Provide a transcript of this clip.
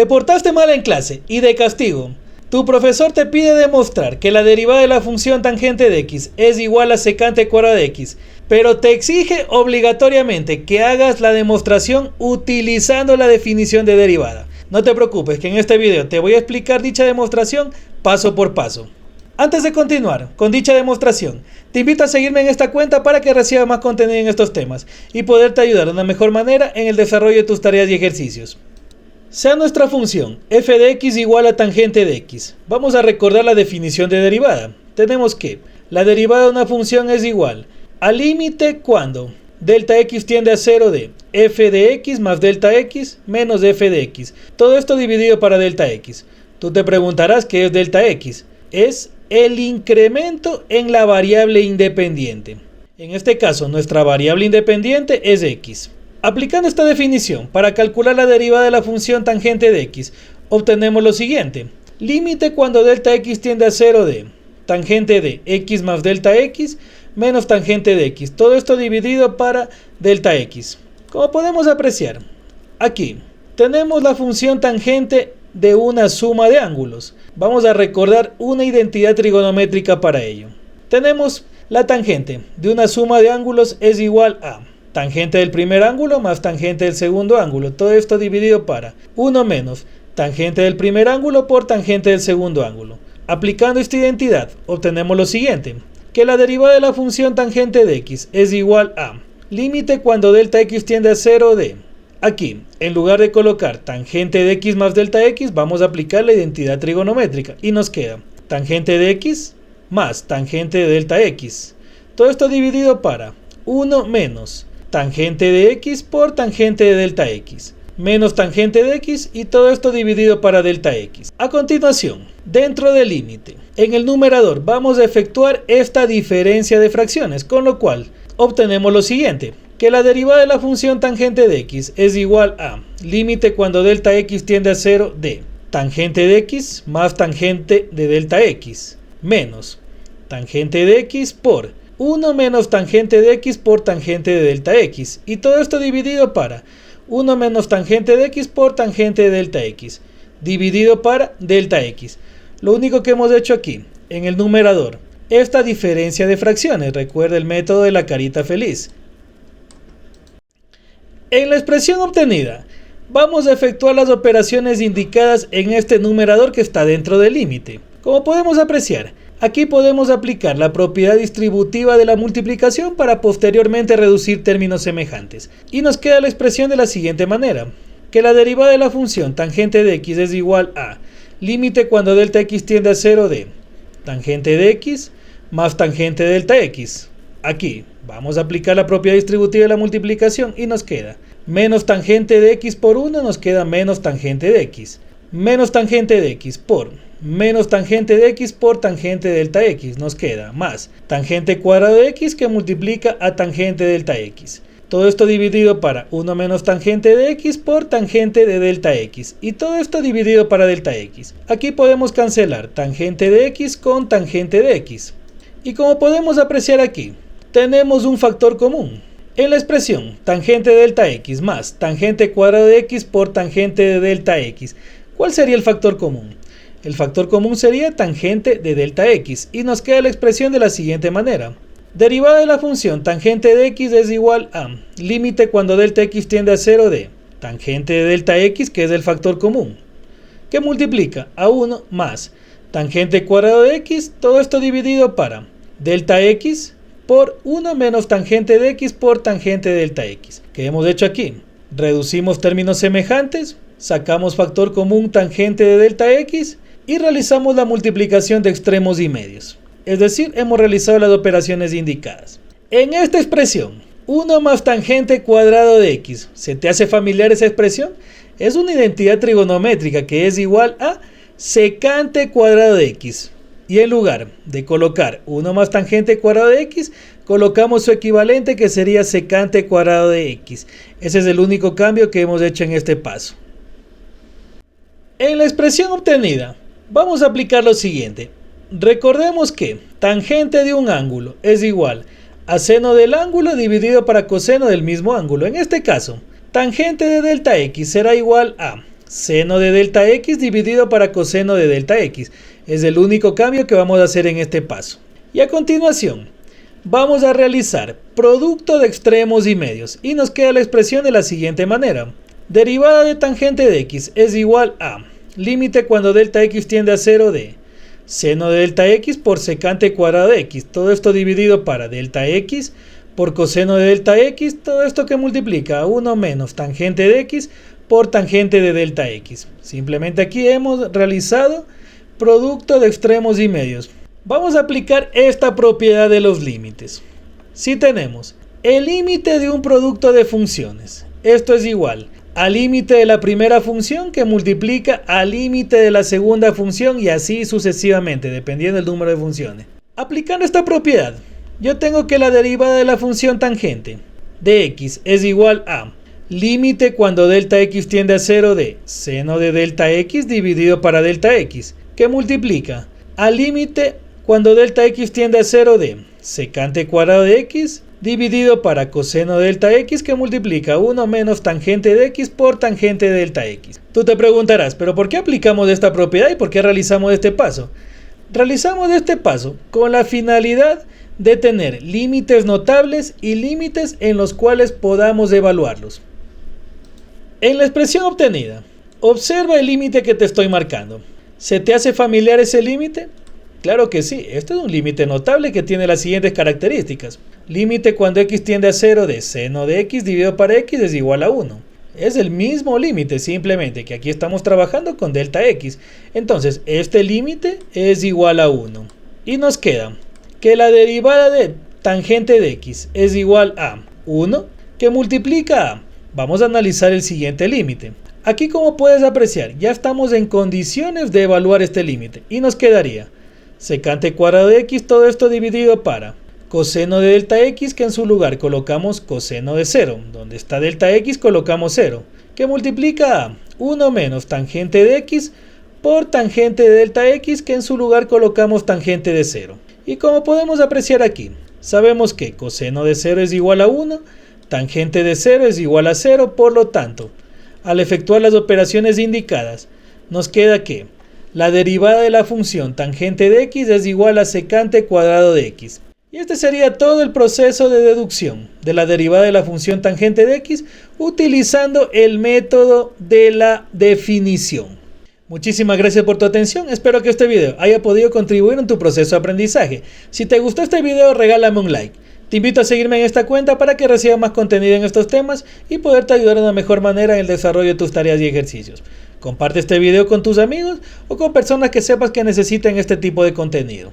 Te portaste mal en clase y de castigo, tu profesor te pide demostrar que la derivada de la función tangente de x es igual a secante cuadrada de x, pero te exige obligatoriamente que hagas la demostración utilizando la definición de derivada. No te preocupes, que en este video te voy a explicar dicha demostración paso por paso. Antes de continuar con dicha demostración, te invito a seguirme en esta cuenta para que recibas más contenido en estos temas y poderte ayudar de una mejor manera en el desarrollo de tus tareas y ejercicios. Sea nuestra función f de x igual a tangente de x. Vamos a recordar la definición de derivada. Tenemos que la derivada de una función es igual al límite cuando delta x tiende a 0 de f de x más delta x menos f de x. Todo esto dividido para delta x. Tú te preguntarás qué es delta x. Es el incremento en la variable independiente. En este caso, nuestra variable independiente es x. Aplicando esta definición para calcular la derivada de la función tangente de x, obtenemos lo siguiente. Límite cuando delta x tiende a 0 de tangente de x más delta x menos tangente de x. Todo esto dividido para delta x. Como podemos apreciar, aquí tenemos la función tangente de una suma de ángulos. Vamos a recordar una identidad trigonométrica para ello. Tenemos la tangente de una suma de ángulos es igual a tangente del primer ángulo más tangente del segundo ángulo. Todo esto dividido para 1 menos tangente del primer ángulo por tangente del segundo ángulo. Aplicando esta identidad, obtenemos lo siguiente. Que la derivada de la función tangente de x es igual a límite cuando delta x tiende a 0 de... Aquí, en lugar de colocar tangente de x más delta x, vamos a aplicar la identidad trigonométrica. Y nos queda tangente de x más tangente de delta x. Todo esto dividido para 1 menos tangente de x por tangente de delta x, menos tangente de x y todo esto dividido para delta x. A continuación, dentro del límite, en el numerador vamos a efectuar esta diferencia de fracciones, con lo cual obtenemos lo siguiente. Que la derivada de la función tangente de x es igual a límite cuando delta x tiende a 0 de tangente de x más tangente de delta x, menos tangente de x por 1 menos tangente de x por tangente de delta x. Y todo esto dividido para 1 menos tangente de x por tangente de delta x. Dividido para delta x. Lo único que hemos hecho aquí, en el numerador, esta diferencia de fracciones. Recuerda el método de la carita feliz. En la expresión obtenida, vamos a efectuar las operaciones indicadas en este numerador que está dentro del límite. Como podemos apreciar, aquí podemos aplicar la propiedad distributiva de la multiplicación para posteriormente reducir términos semejantes. Y nos queda la expresión de la siguiente manera. Que la derivada de la función tangente de x es igual a límite cuando delta x tiende a 0 de tangente de x más tangente de delta x. Aquí vamos a aplicar la propiedad distributiva de la multiplicación y nos queda menos tangente de x por 1, nos queda menos tangente de x. Menos tangente de x por menos tangente de x por tangente de delta x, nos queda más tangente cuadrado de x que multiplica a tangente de delta x. Todo esto dividido para 1 menos tangente de x por tangente de delta x. Y todo esto dividido para delta x. Aquí podemos cancelar tangente de x con tangente de x. Y como podemos apreciar aquí, tenemos un factor común. En la expresión tangente de delta x más tangente cuadrado de x por tangente de delta x, ¿cuál sería el factor común? El factor común sería tangente de delta x y nos queda la expresión de la siguiente manera. Derivada de la función tangente de x es igual a límite cuando delta x tiende a 0 de tangente de delta x, que es el factor común, que multiplica a 1 más tangente cuadrado de x, todo esto dividido para delta x por 1 menos tangente de x por tangente de delta x. ¿Qué hemos hecho aquí? Reducimos términos semejantes, sacamos factor común tangente de delta x y realizamos la multiplicación de extremos y medios. Es decir, hemos realizado las operaciones indicadas. En esta expresión, 1 más tangente cuadrado de x, ¿se te hace familiar esa expresión? Es una identidad trigonométrica que es igual a secante cuadrado de x. Y en lugar de colocar 1 más tangente cuadrado de x, colocamos su equivalente que sería secante cuadrado de x. Ese es el único cambio que hemos hecho en este paso. En la expresión obtenida, vamos a aplicar lo siguiente. Recordemos que tangente de un ángulo es igual a seno del ángulo dividido para coseno del mismo ángulo. En este caso, tangente de delta x será igual a seno de delta x dividido para coseno de delta x. Es el único cambio que vamos a hacer en este paso. Y a continuación, vamos a realizar producto de extremos y medios. Y nos queda la expresión de la siguiente manera. Derivada de tangente de x es igual a límite cuando delta x tiende a 0 de seno de delta x por secante cuadrado de x. Todo esto dividido para delta x por coseno de delta x. Todo esto que multiplica 1 menos tangente de x por tangente de delta x. Simplemente aquí hemos realizado producto de extremos y medios. Vamos a aplicar esta propiedad de los límites. Si tenemos el límite de un producto de funciones, esto es igual al límite de la primera función que multiplica al límite de la segunda función y así sucesivamente, dependiendo del número de funciones. Aplicando esta propiedad, yo tengo que la derivada de la función tangente de x es igual a límite cuando delta x tiende a 0 de seno de delta x dividido para delta x, que multiplica al límite cuando delta x tiende a 0 de secante cuadrado de x dividido para coseno de delta x, que multiplica 1 menos tangente de x por tangente de delta x. Tú te preguntarás, ¿pero por qué aplicamos esta propiedad y por qué realizamos este paso? Realizamos este paso con la finalidad de tener límites notables y límites en los cuales podamos evaluarlos. En la expresión obtenida, observa el límite que te estoy marcando. ¿Se te hace familiar ese límite? Claro que sí, este es un límite notable que tiene las siguientes características. Límite cuando x tiende a 0 de seno de x dividido para x es igual a 1. Es el mismo límite, simplemente que aquí estamos trabajando con delta x. Entonces, este límite es igual a 1. Y nos queda que la derivada de tangente de x es igual a 1, que multiplica a... Vamos a analizar el siguiente límite. Aquí, como puedes apreciar, ya estamos en condiciones de evaluar este límite. Y nos quedaría secante cuadrado de x, todo esto dividido para coseno de delta x, que en su lugar colocamos coseno de 0. Donde está delta x colocamos 0, que multiplica a 1 menos tangente de x por tangente de delta x, que en su lugar colocamos tangente de 0. Y como podemos apreciar aquí, sabemos que coseno de 0 es igual a 1, tangente de 0 es igual a 0, por lo tanto, al efectuar las operaciones indicadas, nos queda que la derivada de la función tangente de x es igual a secante cuadrado de x. Y este sería todo el proceso de deducción de la derivada de la función tangente de x utilizando el método de la definición. Muchísimas gracias por tu atención, espero que este video haya podido contribuir en tu proceso de aprendizaje. Si te gustó este video, regálame un like. Te invito a seguirme en esta cuenta para que recibas más contenido en estos temas y poderte ayudar de una mejor manera en el desarrollo de tus tareas y ejercicios. Comparte este video con tus amigos o con personas que sepas que necesiten este tipo de contenido.